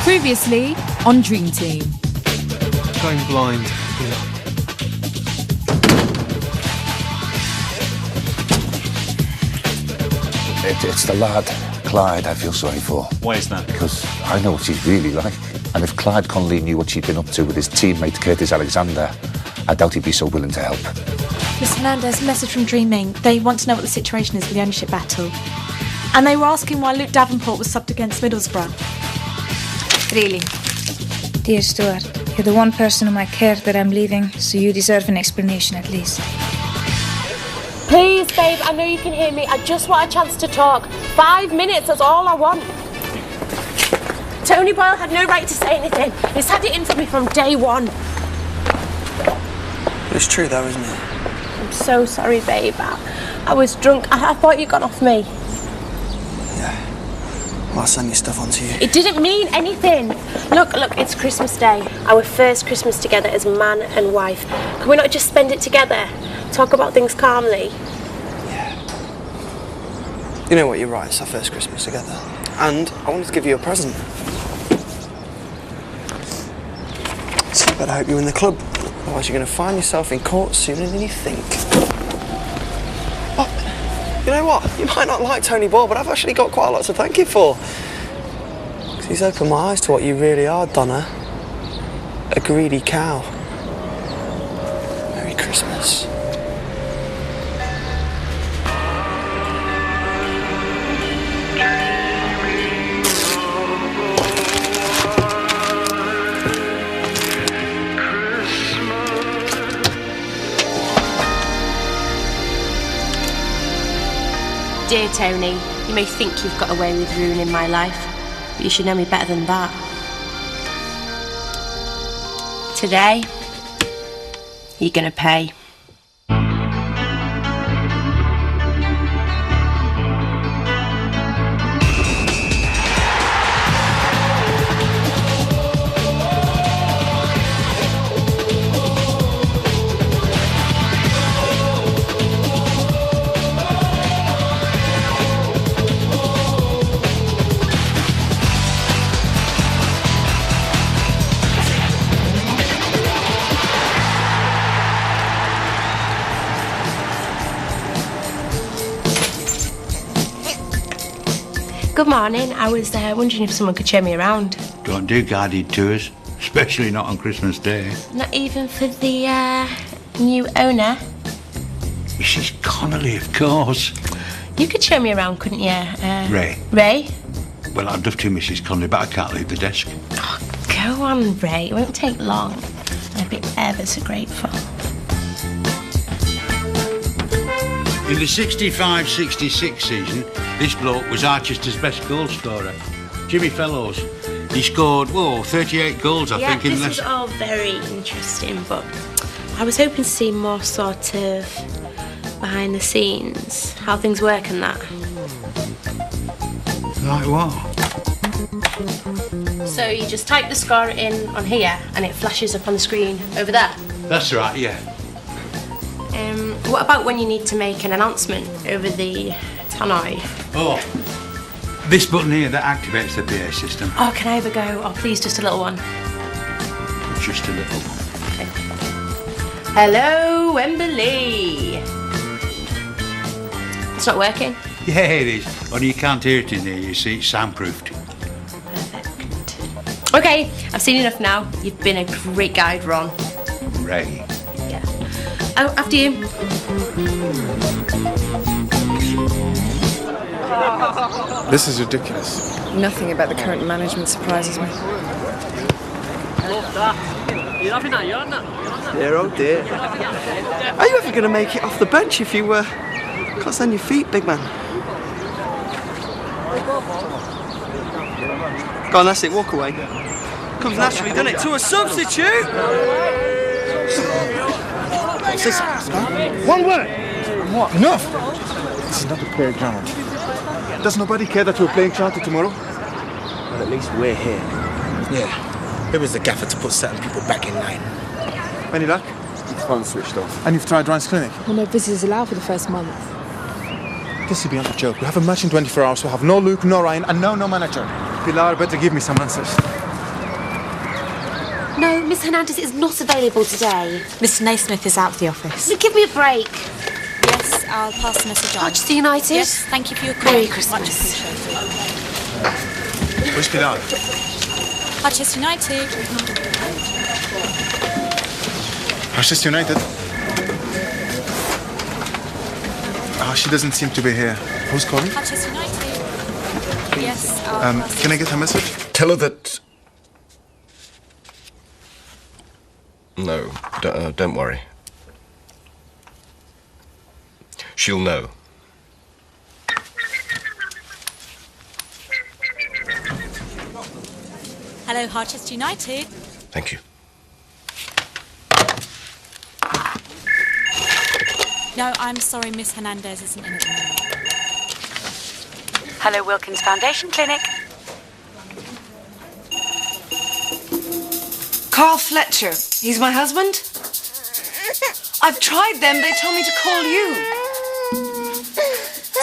Previously on Dream Team. Going blind. It's the lad, Clyde, I feel sorry for. Why is that? Because I know what he's really like. And if Clyde Connolly knew what she'd been up to with his teammate Curtis Alexander, I doubt he'd be so willing to help. Mr. Hernandez, message from Dreaming. They want to know what the situation is with the ownership battle. And they were asking why Luke Davenport was subbed against Middlesbrough. Really? Dear Stuart, you're the one person whom I care that I'm leaving, so you deserve an explanation at least. Please, babe, I know you can hear me. I just want a chance to talk. 5 minutes, that's all I want. Tony Boyle had no right to say anything. He's had it in for me from day one. It's true though, isn't it? I'm so sorry, babe. I was drunk. I thought you'd gone off me. Yeah. Well, I'll send your stuff on to you. It didn't mean anything. Look, it's Christmas Day. Our first Christmas together as man and wife. Can we not just spend it together? Talk about things calmly? Yeah. You know what, you're right, it's our first Christmas together. And I wanted to give you a present. So you better hope you win the club. Otherwise you're going to find yourself in court sooner than you think. What? You know what? You might not like Tony Boyle, but I've actually got quite a lot to thank you for. Because he's opened my eyes to what you really are, Donna. A greedy cow. Merry Christmas. Dear Tony, you may think you've got away with ruining my life, but you should know me better than that. Today, you're gonna pay. Good morning. I was wondering if someone could show me around. Don't do guided tours, especially not on Christmas Day. Not even for the new owner? Mrs. Connolly, of course. You could show me around, couldn't you? Ray. Ray? Well, I'd love to, Mrs. Connolly, but I can't leave the desk. Oh, go on, Ray. It won't take long. I'd be ever so grateful. In the 65-66 season, this bloke was Archester's best goal scorer, Jimmy Fellows. He scored, 38 goals, I think, in this less... is all very interesting, but I was hoping to see more sort of behind the scenes, how things work and that. Like what? So you just type the score in on here and it flashes up on the screen over there? That's right, yeah. What about when you need to make an announcement over the tannoy? Oh, this button here that activates the PA system. Oh, can I have a go? Oh, please, just a little one. Just a little one. Okay. Hello, Wembley. It's not working? Yeah, it is. Only you can't hear it in there, you see, it's soundproofed. Perfect. Okay, I've seen enough now. You've been a great guide, Ron. Ray. Yeah. Oh, after you. This is ridiculous. Nothing about the current management surprises me. Dear, oh dear. Are you ever going to make it off the bench if you can't stand your feet, big man? Go on, that's it, walk away. Comes naturally, doesn't it? To a substitute! What's this? One word! What? Enough! This is not a playground. Does nobody care that we're playing charter tomorrow? Well, at least we're here. Yeah. Who was the gaffer to put certain people back in line? Any luck? The phone switched off. And you've tried Ryan's clinic? Well, no visitors allowed for the first month. This is beyond a joke. We have a match in 24 hours. We have no Luke, no Ryan, and no manager. Pilar, better give me some answers. No, Miss Hernandez is not available today. Mr. Naismith is out of the office. So give me a break. Yes, I'll pass the message on. Manchester United. Yes, thank you for your call. Merry Christmas. Much appreciated. Where's Pilar? Manchester United. Manchester United? Oh, she doesn't seem to be here. Who's calling? Manchester United. Yes, I'll pass Can I get her message? Tell her that... No, don't worry. She'll know. Hello, Harchester United. Thank you. No, I'm sorry, Miss Hernandez isn't in at the moment. Hello, Wilkins Foundation Clinic. Carl Fletcher. He's my husband? I've tried them. They told me to call you.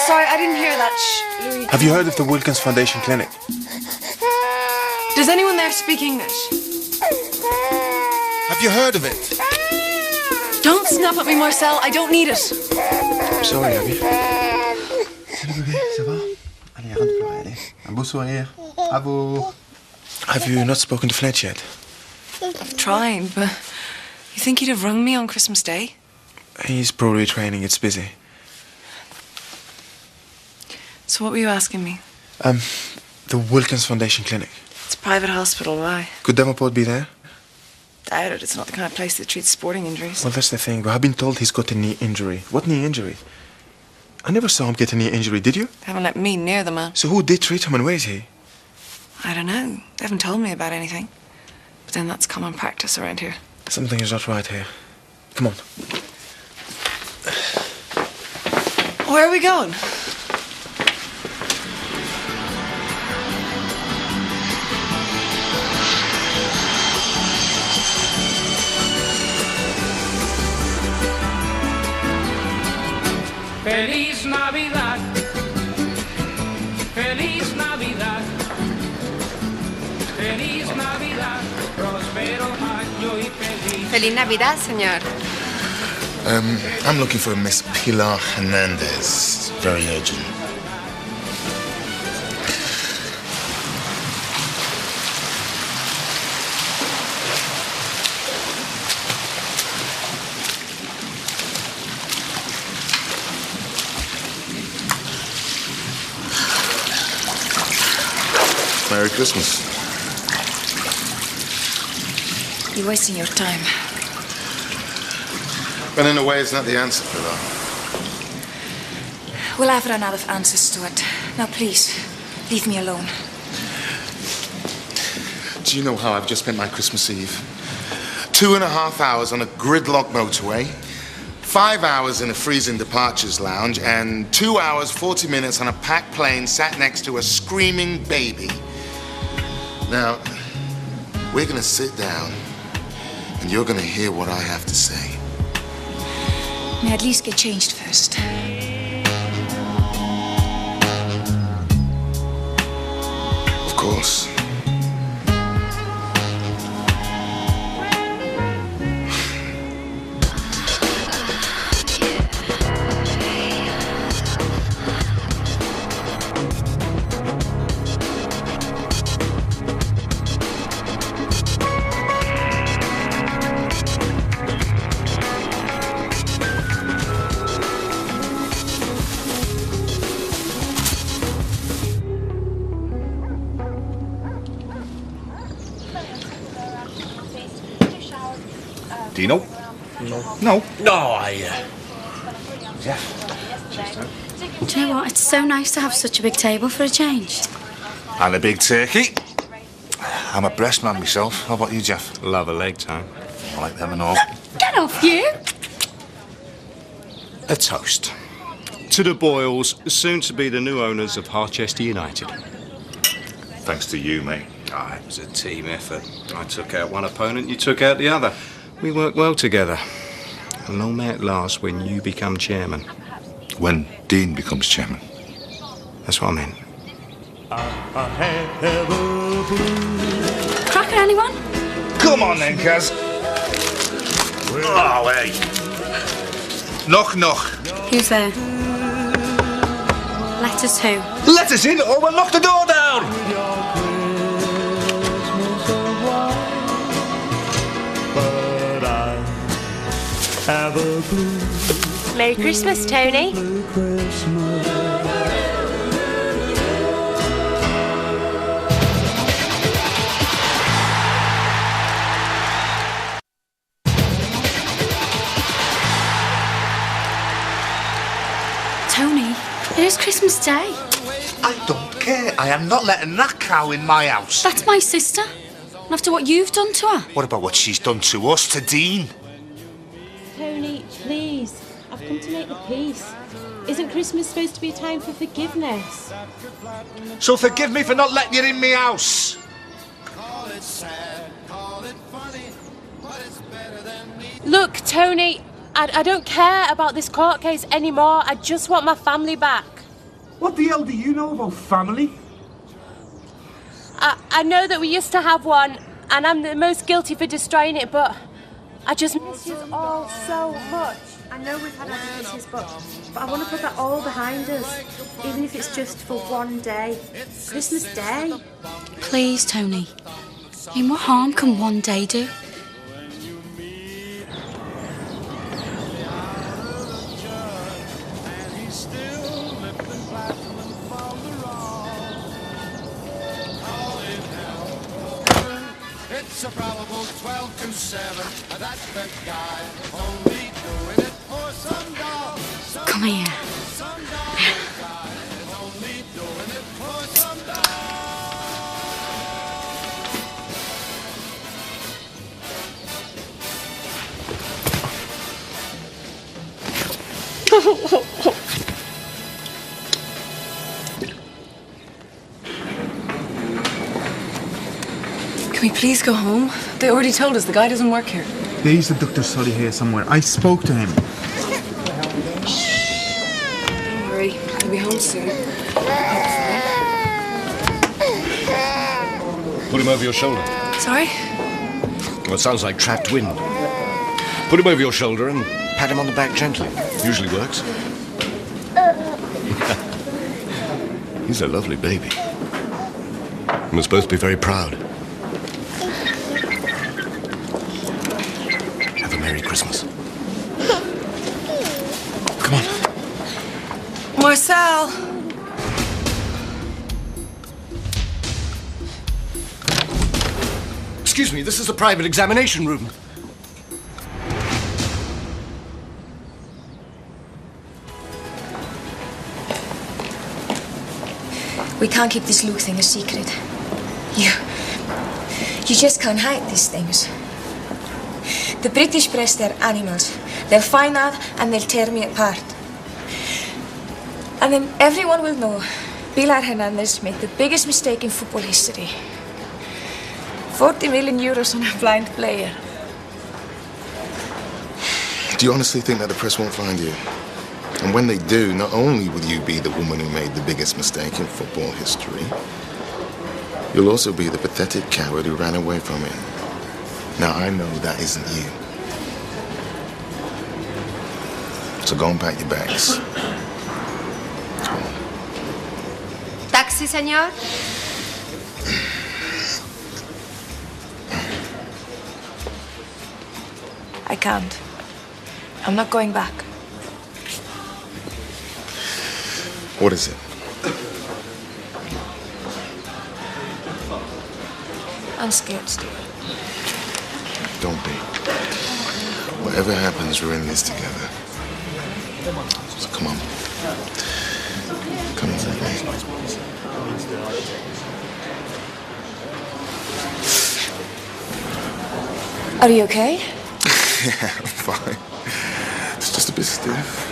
Sorry, I didn't hear that. Louis. Have you heard of the Wilkins Foundation Clinic? Does anyone there speak English? Have you heard of it? Don't snap at me, Marcel. I don't need it. I'm sorry, Abby. Salut bébé, ça va? Allez, arrête de pleurer, allez. Un beau sourire. Bravo. Have you not spoken to Fletch yet? I've tried, but you think he'd have rung me on Christmas Day? He's probably training. It's busy. So what were you asking me? The Wilkins Foundation Clinic. It's a private hospital, why? Could Davenport be there? Doubt it. It's not the kind of place that treats sporting injuries. Well, that's the thing. I've been told he's got a knee injury. What knee injury? I never saw him get a knee injury, did you? They haven't let me near the man. So who did treat him and where is he? I don't know. They haven't told me about anything. But then that's common practice around here. Something is not right here. Come on. Where are we going? Feliz Navidad, Feliz Navidad, Feliz Navidad, próspero año y feliz. Feliz Navidad, señor. I'm looking for Miss Pilar Hernandez. Very urgent. Merry Christmas. You're wasting your time. But in a way, it's not the answer, Pilar. Well, I've run out of answers, Stuart. Now, please, leave me alone. Do you know how I've just spent my Christmas Eve? 2.5 hours on a gridlock motorway, 5 hours in a freezing departures lounge, and 2 hours, 40 minutes on a packed plane sat next to a screaming baby. Now, we're gonna sit down, and you're gonna hear what I have to say. May I at least get changed first? Of course. Do you know? No. No? No, I... Yeah. Do you know what? It's so nice to have such a big table for a change. And a big turkey. I'm a breast man myself. How about you, Jeff? Love a leg time. I like them and all. Get off you! A toast. To the Boyles, soon to be the new owners of Harchester United. Thanks to you, mate. Ah, it was a team effort. I took out one opponent, you took out the other. We worked well together. And long may it last when you become chairman. When Dean becomes chairman. That's what I meant. Cracker, anyone? Come on then, Kaz. Oh, hey. Knock, knock. Who's there? Let us who? Let us in or we'll knock the door down. Merry Christmas, Tony. Tony, it is Christmas Day. I don't care. I am not letting that cow in my house. That's my sister. And after what you've done to her. What about what she's done to us, to Dean? Tony, please. I've come to make the peace. Isn't Christmas supposed to be a time for forgiveness? So forgive me for not letting you in my house. Look, Tony, I don't care about this court case anymore. I just want my family back. What the hell do you know about family? I know that we used to have one, and I'm the most guilty for destroying it, but I just miss you all so much. I know we've had our differences, but I want to put that all behind us, even if it's just for one day. Christmas Day. Please, Tony. I mean, what harm can one day do? It's a probable 12 to 7. That's the guy. Only doing it for some dog. Come here. Some dog. Only doing it for some dog. Can we please go home? They already told us the guy doesn't work here. There is a Dr. Sully here somewhere. I spoke to him. Don't worry, he'll be home soon. Put him over your shoulder. Sorry? Well, it sounds like trapped wind. Put him over your shoulder and pat him on the back gently. Usually works. He's a lovely baby. We're supposed to be very proud. Have a Merry Christmas. Come on. Marcel! Excuse me, this is the private examination room. We can't keep this Luke thing a secret. You just can't hide these things. The British press, they're animals. They'll find out and they'll tear me apart. And then everyone will know Pilar Hernandez made the biggest mistake in football history. 40 million euros on a blind player. Do you honestly think that the press won't find you? And when they do, not only will you be the woman who made the biggest mistake in football history, you'll also be the pathetic coward who ran away from it. Now, I know that isn't you. So go and pack your bags. Taxi, señor? I can't. I'm not going back. What is it? I'm scared, Stuart. Don't be. Whatever happens, we're in this together. So come on. Come on, Are you okay? Yeah, I'm fine. It's just a bit stiff.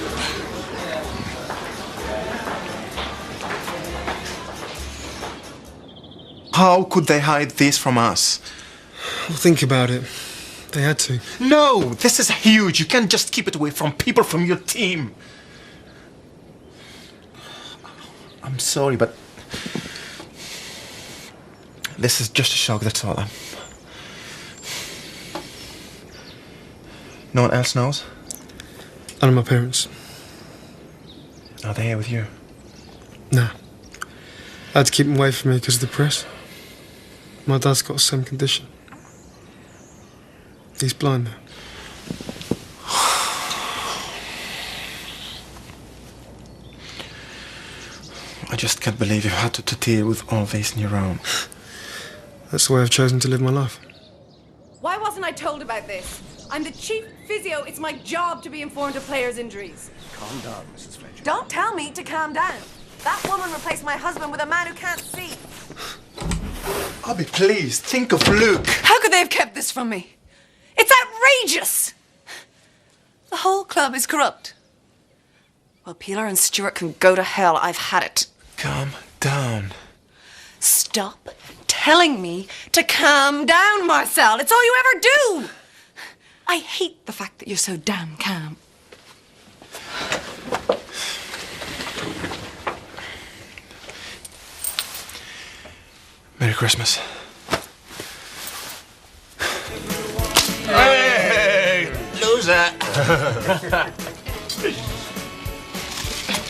How could they hide this from us? Well, think about it. They had to. No, this is huge. You can't just keep it away from people from your team. I'm sorry, but this is just a shock, that's all. No one else knows? None of my parents. Are they here with you? Nah. I had to keep them away from me because of the press. My dad's got the same condition. He's blind now. I just can't believe you've had to deal with all this on your own. That's the way I've chosen to live my life. Why wasn't I told about this? I'm the chief physio. It's my job to be informed of players' injuries. Calm down, Mrs. Fletcher. Don't tell me to calm down. That woman replaced my husband with a man who can't see. Abby, please, think of Luke. How could they have kept this from me? It's outrageous! The whole club is corrupt. Well, Peeler and Stewart can go to hell. I've had it. Calm down. Stop telling me to calm down, Marcel. It's all you ever do. I hate the fact that you're so damn calm. Merry Christmas. Hey, loser!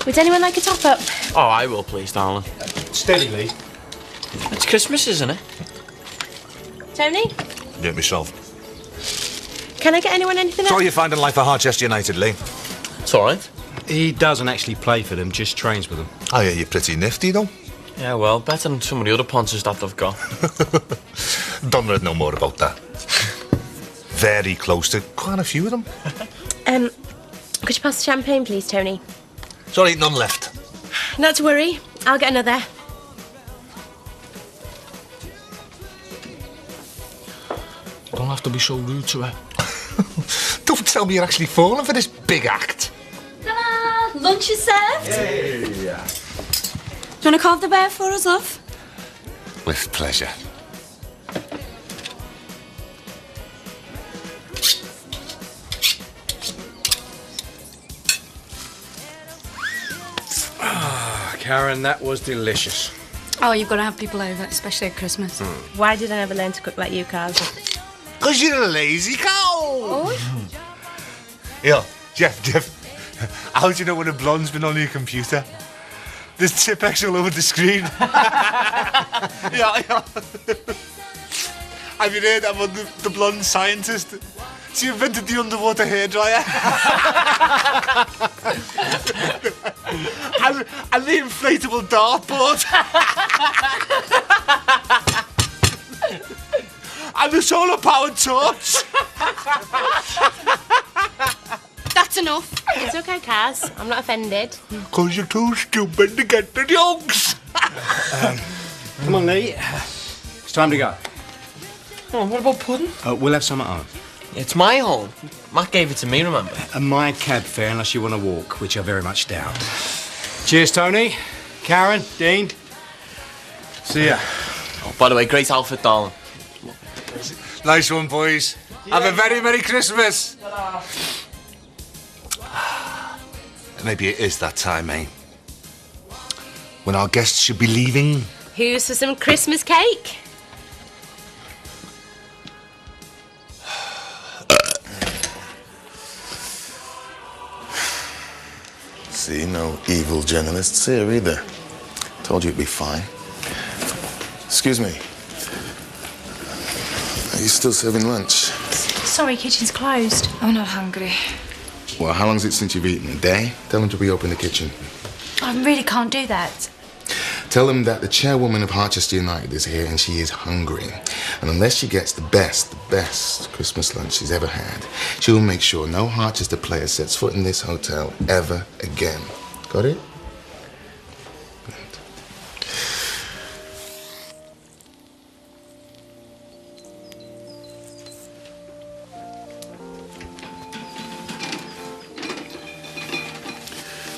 Would anyone like a top-up? Oh, I will, please, darling. Steady, Lee. It's Christmas, isn't it? Tony? Do it myself. Can I get anyone anything So else? how you finding life at Harchester United, Lee? It's all right. He doesn't actually play for them, just trains with them. Oh, yeah, you're pretty nifty, though. Yeah, well, better than some of the other ponces that they've got. Don't read no more about that. Very close to quite a few of them. Could you pass the champagne, please, Tony? Sorry, none left. Not to worry. I'll get another. Don't have to be so rude to her. Don't tell me you're actually falling for this big act. Ta-da! Lunch is served. Hey. Do you want to carve the bear for us, love? With pleasure. Karen, that was delicious. Oh, you've got to have people over, especially at Christmas. Why did I never learn to cook like you, Carl? Because you're a lazy cow. Oh? Yeah, Jeff, how do you know when a blonde's been on your computer? There's Tipex all over the screen. yeah. Have you heard about the blonde scientist? She invented the underwater hairdryer. and the inflatable dartboard. and the solar-powered torch. That's enough. It's okay, Kaz. I'm not offended. Because you're too stupid to get the jokes. Come on, Lee. It's time to go. Oh, what about pudding? We'll have some at home. It's my home. Matt gave it to me, remember? And my cab fare, unless you want to walk, which I very much doubt. Cheers, Tony. Karen, Dean. See ya. Oh, by the way, great outfit, darling. Nice one, boys. Have a very Merry Christmas. Maybe it is that time, eh? When our guests should be leaving. Who's for some Christmas cake? See, no evil journalists here either. Told you it'd be fine. Excuse me. Are you still serving lunch? Sorry, kitchen's closed. I'm not hungry. Well, how long is it since you've eaten? A day? Tell them to reopen the kitchen. I really can't do that. Tell them that the chairwoman of Harchester United is here and she is hungry. And unless she gets the best Christmas lunch she's ever had, she will make sure no Harchester player sets foot in this hotel ever again. Got it?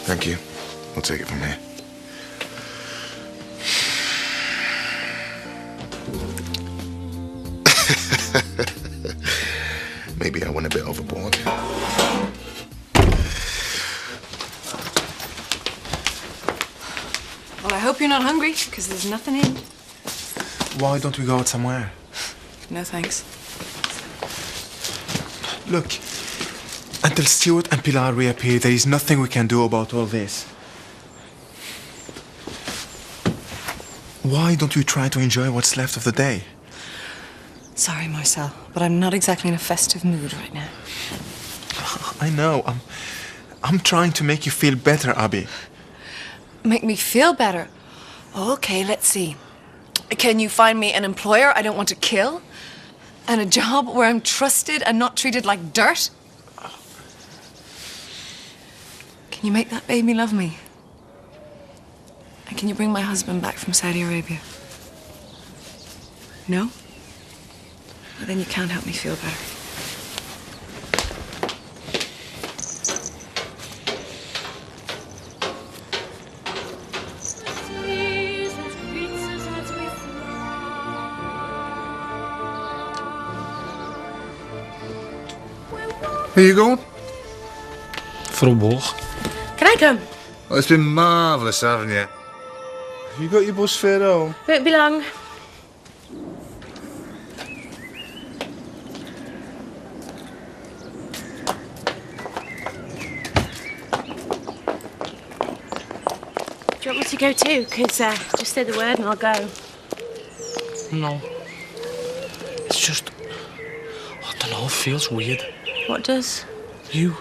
Thank you. We'll take it from here. Maybe I went a bit overboard. Well, I hope you're not hungry, because there's nothing in. Why don't we go out somewhere? No thanks. Look, Until Stuart and Pilar reappear, there is nothing we can do about all this. Why don't you try to enjoy what's left of the day? Sorry, Marcel, but I'm not exactly in a festive mood right now. I know. I'm trying to make you feel better, Abby. Make me feel better? Okay, let's see. Can you find me an employer I don't want to kill? And a job where I'm trusted and not treated like dirt? Can you make that baby love me? And can you bring my husband back from Saudi Arabia? No? Well, then you can't help me feel better. Where you going? For a walk. Can I come? Oh, it's been marvellous, haven't you? Have you got your bus fare home? Won't be long. Do you want me to go too? Because just say the word and I'll go. No. It's just... I don't know, it feels weird. What does? You,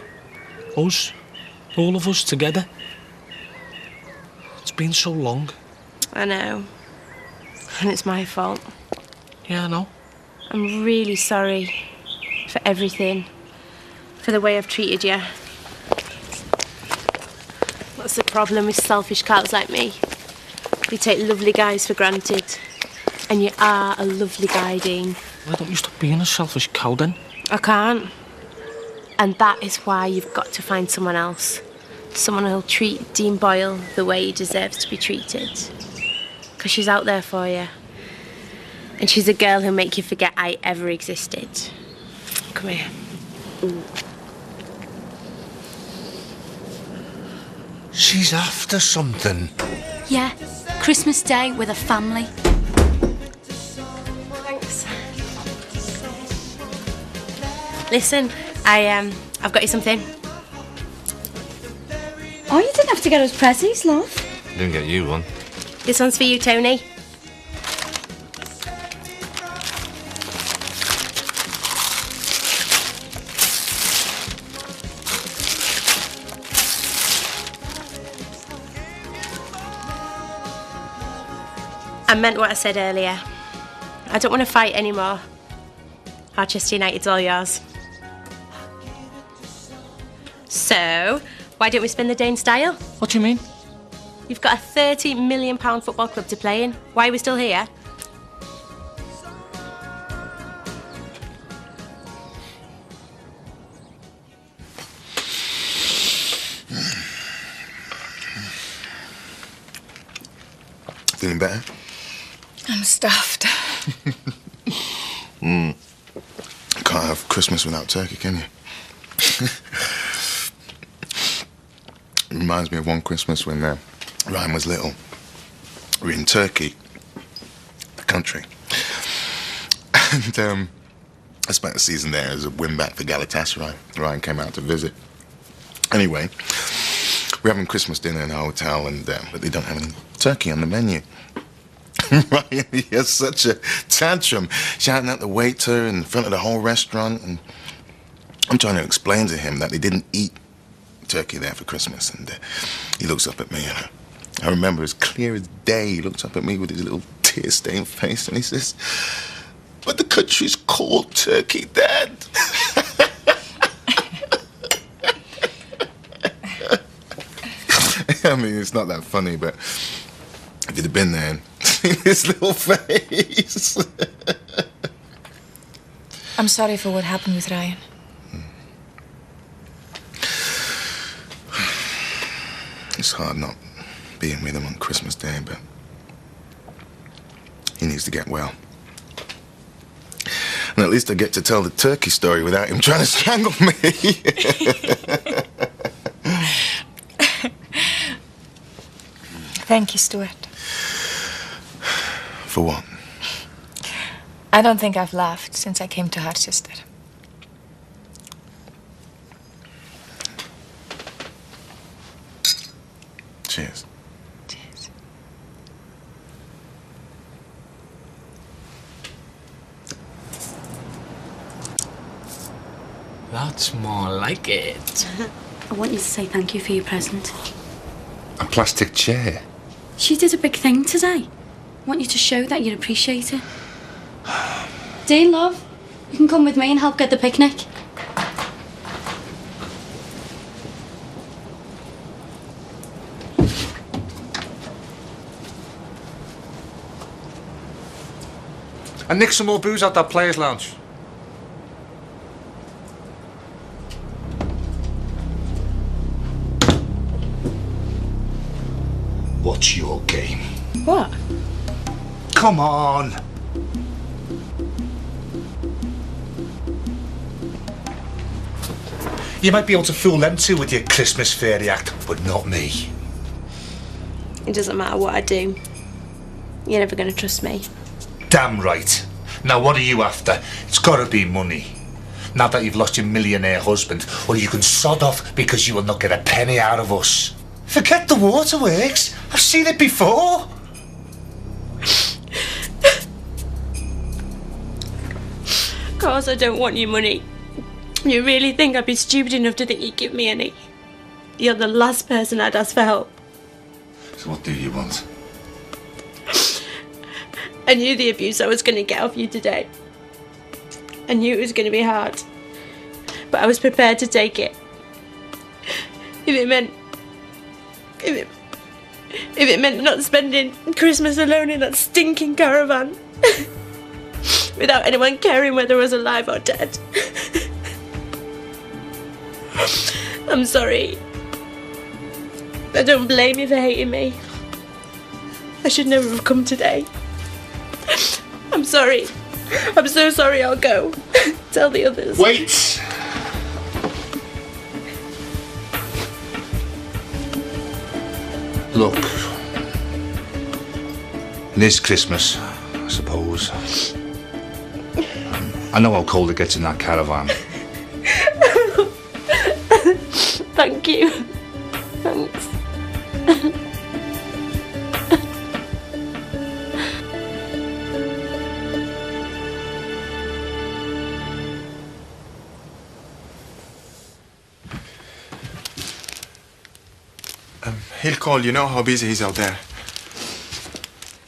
us, all of us together. It's been so long. I know. And it's my fault. Yeah, I know. I'm really sorry for everything. For the way I've treated you. What's the problem with selfish cows like me? You take lovely guys for granted. And you are a lovely guy, Dean. Why don't you stop being a selfish cow then? I can't. And that is why you've got to find someone else. Someone who'll treat Dean Boyle the way he deserves to be treated. Because she's out there for you. And she's a girl who'll make you forget I ever existed. Come here. She's after something. Yeah, Christmas Day with a family. Thanks. Listen, I've got you something. Oh, you didn't have to get us prezzies, love. Didn't get you one. This one's for you, Tony. I meant what I said earlier. I don't want to fight anymore. Harchester United's all yours. So, why don't we spin the day in style? What do you mean? You've got a £30 million football club to play in. Why are we still here? Feeling better? I'm stuffed. You can't have Christmas without turkey, can you? It reminds me of one Christmas when Ryan was little. We were in Turkey, the country. And I spent the season there as a win-back for Galatasaray. Ryan came out to visit. Anyway, we're having Christmas dinner in a hotel, but they don't have any turkey on the menu. Ryan, he has such a tantrum, shouting at the waiter in front of the whole restaurant. And I'm trying to explain to him that they didn't eat turkey there for Christmas. And he looks up at me, and I remember as clear as day, he looks up at me with his little tear-stained face, and he says, "But the country's called Turkey, Dad." I mean, it's not that funny, but if you'd have been there and seen his little face. I'm sorry for what happened with Ryan. It's hard not being with him on Christmas Day, but he needs to get well. And at least I get to tell the turkey story without him trying to strangle me. Thank you, Stuart. For what? I don't think I've laughed since I came to Harchester. Cheers. Cheers. That's more like it. I want you to say thank you for your present. A plastic chair. She did a big thing today. I want you to show that you appreciate it. Dean, love, you can come with me and help get the picnic. And nick some more booze out that players' lounge. What's your game? What? Come on! You might be able to fool them two with your Christmas fairy act, but not me. It doesn't matter what I do. You're never going to trust me. Damn right. Now what are you after? It's gotta be money. Now that you've lost your millionaire husband, or you can sod off because you will not get a penny out of us. Forget the waterworks. I've seen it before. Of course I don't want your money. You really think I'd be stupid enough to think you'd give me any? You're the last person I'd ask for help. So what do you want? I knew the abuse I was going to get off you today. I knew it was going to be hard. But I was prepared to take it. If it meant not spending Christmas alone in that stinking caravan. Without anyone caring whether I was alive or dead. I'm sorry. I don't blame you for hating me. I should never have come today. I'm sorry. I'm so sorry, I'll go. Tell the others. Wait! Look. It is Christmas, I suppose. I know how cold it gets in that caravan. Thank you. Thanks. He'll call. You know how busy he's out there.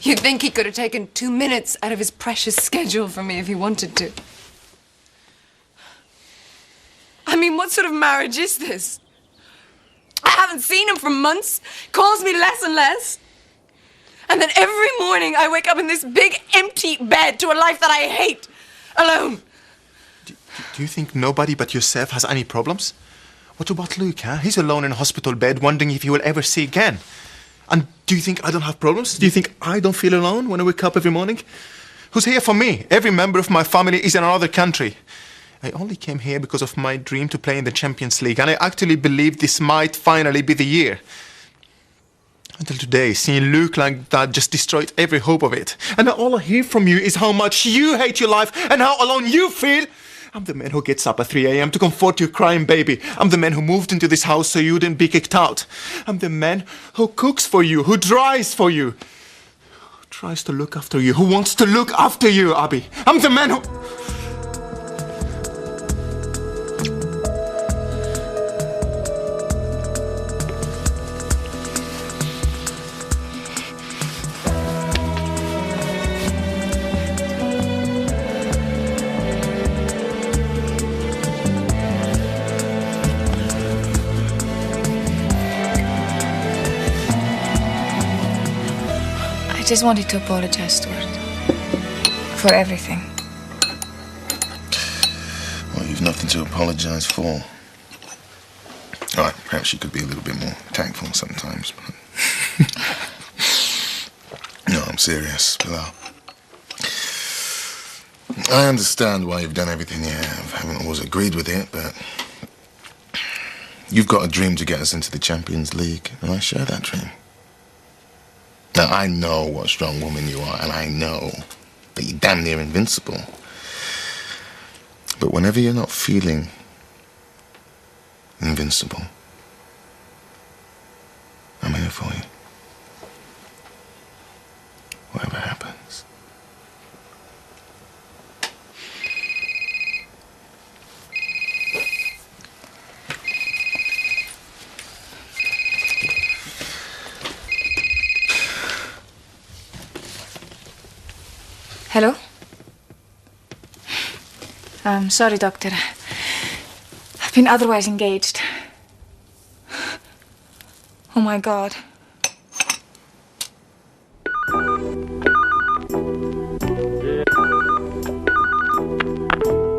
You'd think he could have taken 2 minutes out of his precious schedule for me if he wanted to. I mean, what sort of marriage is this? I haven't seen him for months, calls me less and less. And then every morning I wake up in this big empty bed to a life that I hate, alone. Do you think nobody but yourself has any problems? What about Luke, huh? He's alone in a hospital bed, wondering if he will ever see again. And do you think I don't have problems? Do you think I don't feel alone when I wake up every morning? Who's here for me? Every member of my family is in another country. I only came here because of my dream to play in the Champions League, and I actually believed this might finally be the year. Until today, seeing Luke like that just destroyed every hope of it. And now all I hear from you is how much you hate your life and how alone you feel. I'm the man who gets up at 3 a.m. to comfort your crying baby. I'm the man who moved into this house so you wouldn't be kicked out. I'm the man who cooks for you, who drives for you, who tries to look after you, who wants to look after you, Abby. I'm the man who... I just wanted to apologize, Stuart. For everything. Well, you've nothing to apologize for. All right, perhaps you could be a little bit more tactful sometimes, but... No, I'm serious, Bilal. I understand why you've done everything you have. I haven't always agreed with it, but... You've got a dream to get us into the Champions League, and I share that dream. Now, I know what strong woman you are, and I know that you're damn near invincible. But whenever you're not feeling invincible, I'm here for you. Whatever happens. Hello? Sorry, Doctor. I've been otherwise engaged. Oh my God.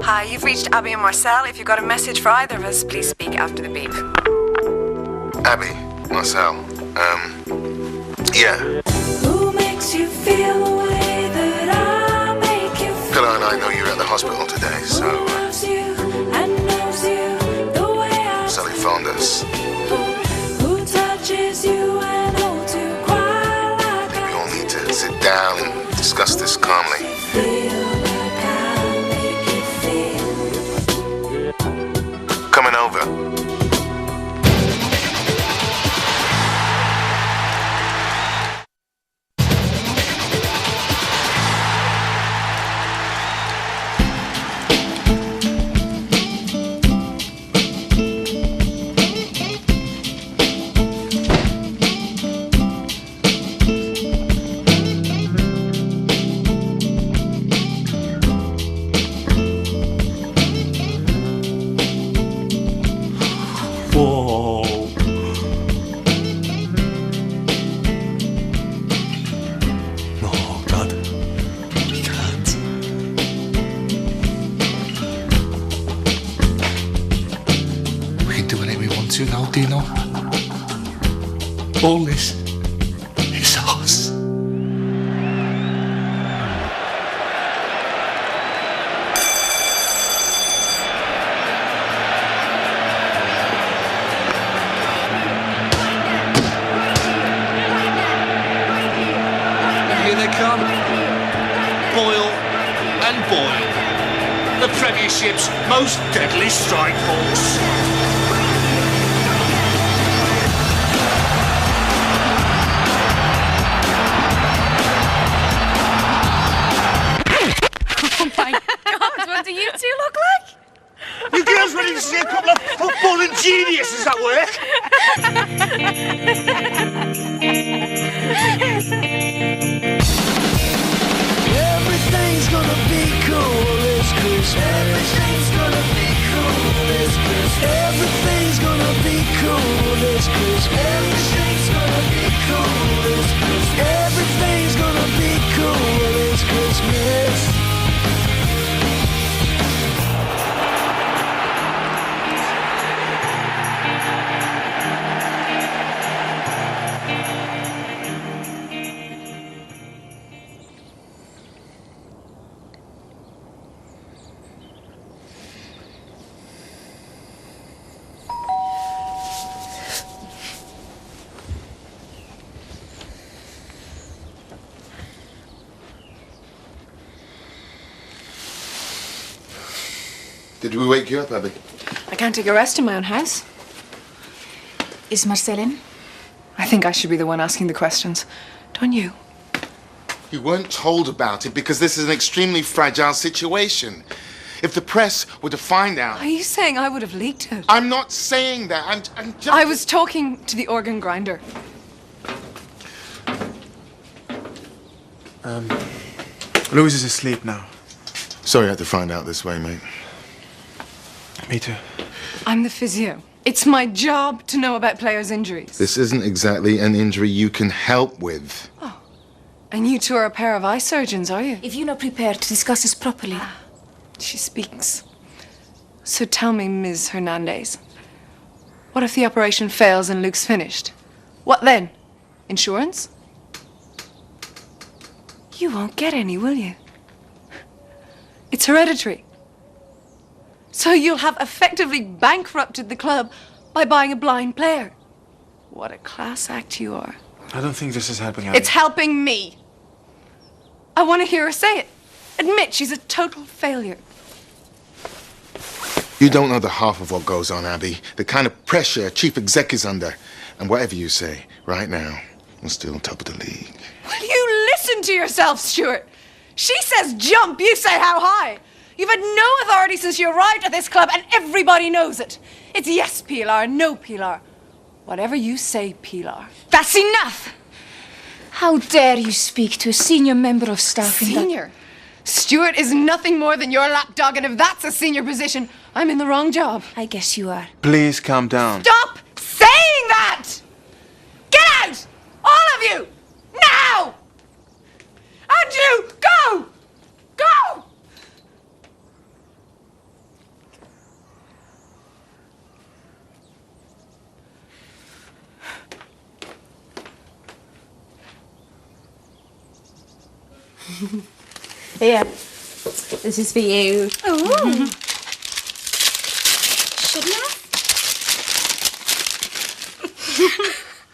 Hi, you've reached Abby and Marcel. If you've got a message for either of us, please speak after the beep. Abby, Marcel, yeah. Who makes you feel the way that I make you feel? Pilar and I know you're at the hospital today, so Loves you and knows you the way I Sally phoned us. Who touches you and holds you quite like We all need to sit down and discuss this calmly. Coming over. Whoa. No, God. We can't. We can do whatever we want to now, Dino. All this is ours. Here they come. Boyle and Boyle. The Premiership's most deadly strike force. Oh my God, what do you two look like? You girls ready to see a couple of footballing geniuses at work? Everything's gonna be cool this Christmas. Everything's gonna be cool this Christmas. Everything's gonna be cool this Christmas. Everything's gonna be cool this Christmas. Everything's gonna be cool this Christmas. Did we wake you up, Abby? I can't take a rest in my own house. Is Marcel in? I think I should be the one asking the questions. Don't you? You weren't told about it because this is an extremely fragile situation. If the press were to find out... Are you saying I would have leaked it? I'm not saying that. I'm just... I was talking to the organ grinder. Louis is asleep now. Sorry I had to find out this way, mate. Me too. I'm the physio. It's my job to know about players' injuries. This isn't exactly an injury you can help with. And you two are a pair of eye surgeons, are you? If you're not prepared to discuss this properly. She speaks. So tell me, Ms. Hernandez, what if the operation fails and Luke's finished? What then? Insurance? You won't get any, will you? It's hereditary. So you'll have effectively bankrupted the club by buying a blind player. What a class act you are. I don't think this is helping Abby. It's helping me. I want to hear her say it. Admit she's a total failure. You don't know the half of what goes on, Abby. The kind of pressure a chief exec is under. And whatever you say, right now, we're still top of the league. Will you listen to yourself, Stuart? She says jump, you say how high. You've had no authority since you arrived at this club, and everybody knows it. It's yes, Pilar, no, Pilar. Whatever you say, Pilar. That's enough! How dare you speak to a senior member of staff? Senior? Stuart is nothing more than your lapdog, and if that's a senior position, I'm in the wrong job. I guess you are. Please calm down. Stop saying that! Get out! All of you! Now! And you, go! Go! Here, this is for you. Oh. Shouldn't I?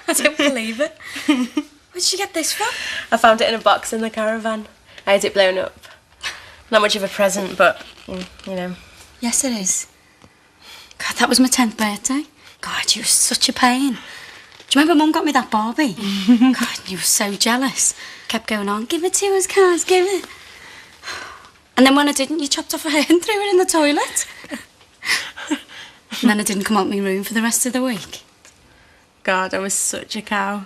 I don't believe it. Where'd you get this from? I found it in a box in the caravan. I had it blown up. Not much of a present, but, you know. Yes, it is. God, that was my 10th birthday. God, you were such a pain. Do you remember Mum got me that Barbie? God, you were so jealous. Kept going on, give it to us, Kaz, give it. And then when I didn't, you chopped off her hair and threw it in the toilet. And then I didn't come out of my room for the rest of the week. God, I was such a cow.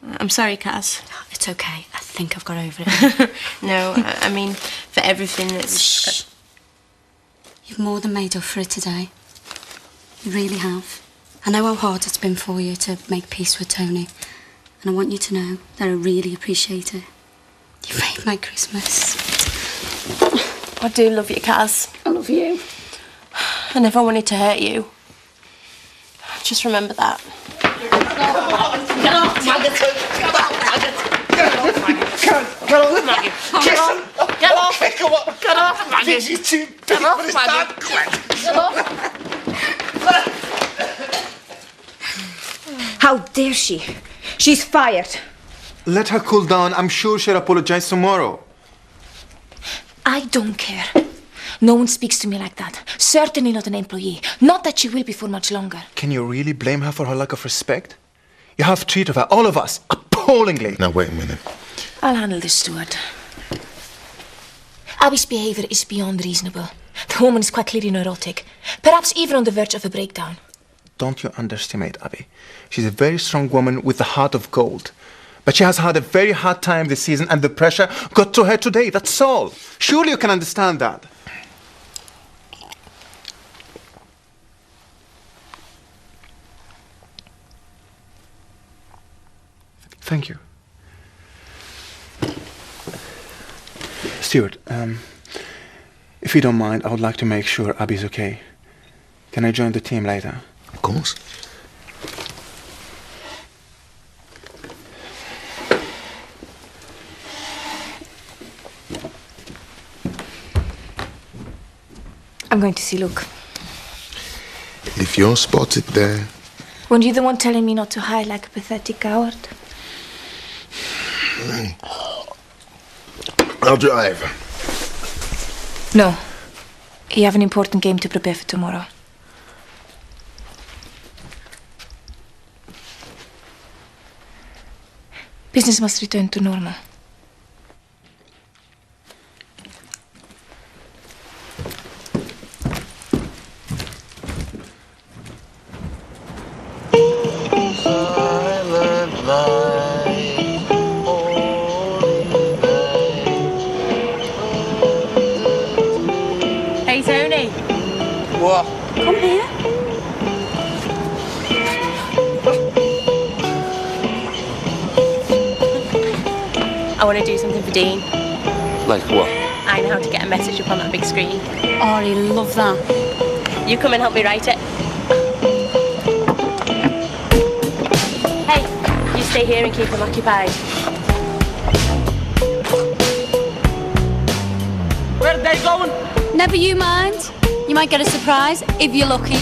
I'm sorry, Kaz. It's okay. I think I've got over it. No, I mean, for everything that's... Shh. You've more than made up for it today. You really have. I know how hard it's been for you to make peace with Tony. And I want you to know that I really appreciate it. You made my Christmas. I do love you, Kaz. I love you. I never wanted to hurt you. Just remember that. Get off, maggot! Get off, maggot! Get off, maggot! Get off! Get off! Pick him up! Get off, maggot! He's too big for his dad, Gwen! Get off! How dare she? She's fired. Let her cool down. I'm sure she'll apologize tomorrow. I don't care. No one speaks to me like that. Certainly not an employee. Not that she will be for much longer. Can you really blame her for her lack of respect? You have treated her, all of us, appallingly. Now, wait a minute. I'll handle this, Stuart. Abby's behaviour is beyond reasonable. The woman is quite clearly neurotic. Perhaps even on the verge of a breakdown. Don't you underestimate Abby. She's a very strong woman with a heart of gold. But she has had a very hard time this season and the pressure got to her today, that's all. Surely you can understand that. Thank you. Stuart, if you don't mind, I would like to make sure Abby's okay. Can I join the team later? Of course. I'm going to see Luke. If you're spotted there... Weren't you the one telling me not to hide like a pathetic coward? I'll drive. No. You have an important game to prepare for tomorrow. Business must return to normal. Hey, Tony. What? Come here. I want to do something for Dean. Like what? I know how to get a message up on that big screen. Oh, I love that. You come and help me write it. Hey, you stay here and keep him occupied. Where are they going? Never you mind. You might get a surprise if you're lucky.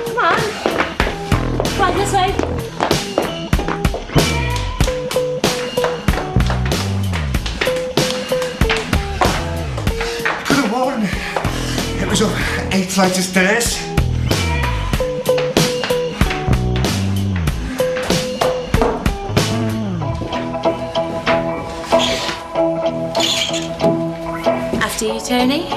Come on. Right, this way. flight of stairs. After you, Tony.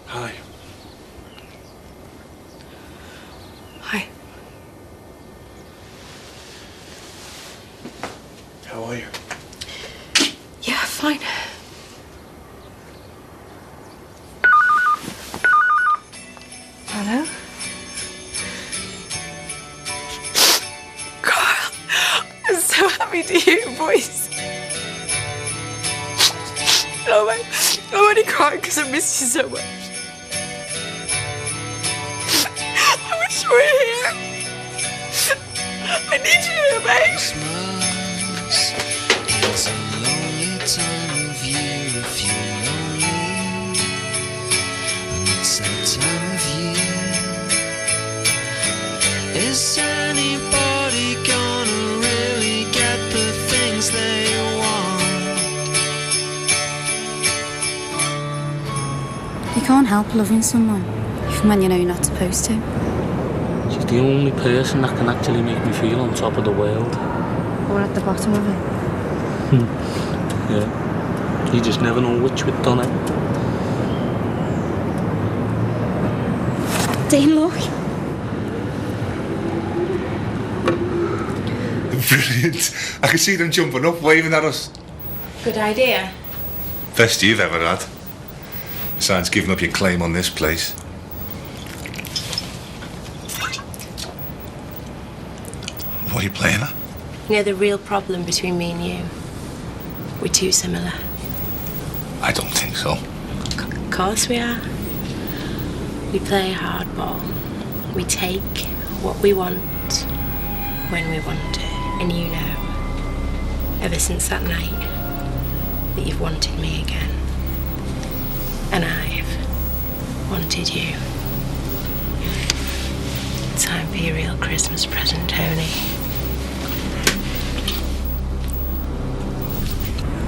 Hi. Hi. How are you? Yeah, fine. Hello? Carl, I'm so happy to hear your voice. Oh my, I'm only crying because I missed you so much. I wish you were here. I need you here, babe. It's a lonely time of year if you're lonely, and it's that time of year. Is anybody gonna really get the things they want? You can't help loving someone, even when you know you're not supposed to. She's the only person that can actually make me feel on top of the world. Or at the bottom of it. Yeah. You just never know which we've done it. Dean, look. Brilliant. I can see them jumping up, waving at us. Good idea. Best you've ever had. Besides giving up your claim on this place. What are you playing at? You know the real problem between me and you? We're too similar. I don't think so. Of course we are. We play hardball. We take what we want when we want it. And you know, ever since that night, that you've wanted me again. And I've wanted you. Time for your real Christmas present, Tony.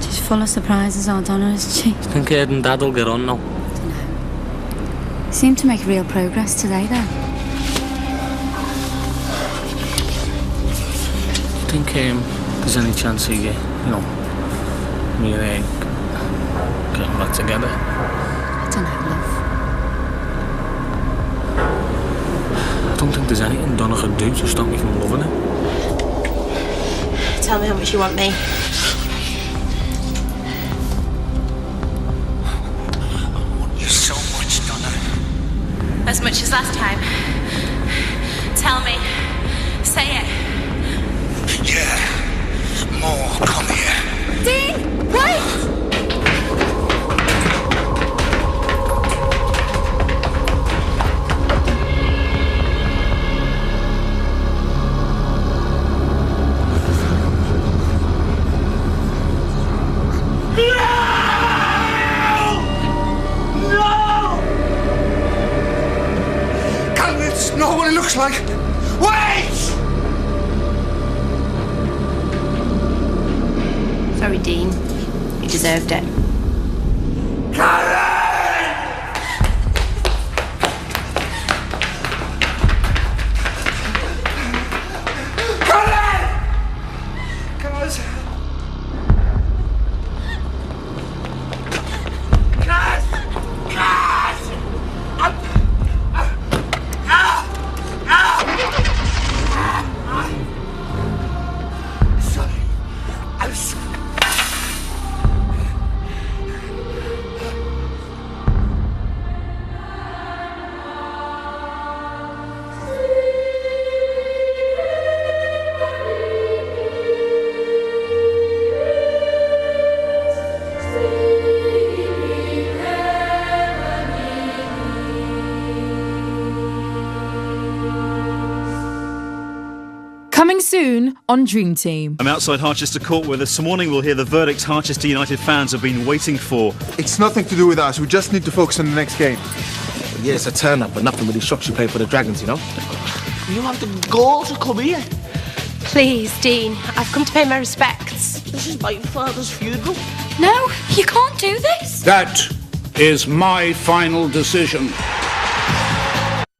She's full of surprises, our Donna, isn't she? I think Ed and Dad will get on now. Seem to make real progress today, though. I think there's any chance of you know, me and Egg getting back together. I don't know, love. I don't think there's anything Donna could do to stop me from loving her. Tell me how much you want me. You're so much, Donna. As much as last time. Tell me. Say it. Yeah. More. Come here. Dean, wait! Not what it looks like. Wait! Sorry, Dean. You deserved it. Coming soon on Dream Team. I'm outside Harchester Court where this morning we'll hear the verdict Harchester United fans have been waiting for. It's nothing to do with us. We just need to focus on the next game. Yeah, it's a turn-up, but nothing really shocks you play for the Dragons, you know? You have the gall to come here. Please, Dean, I've come to pay my respects. This is my father's funeral. No, you can't do this. That is my final decision.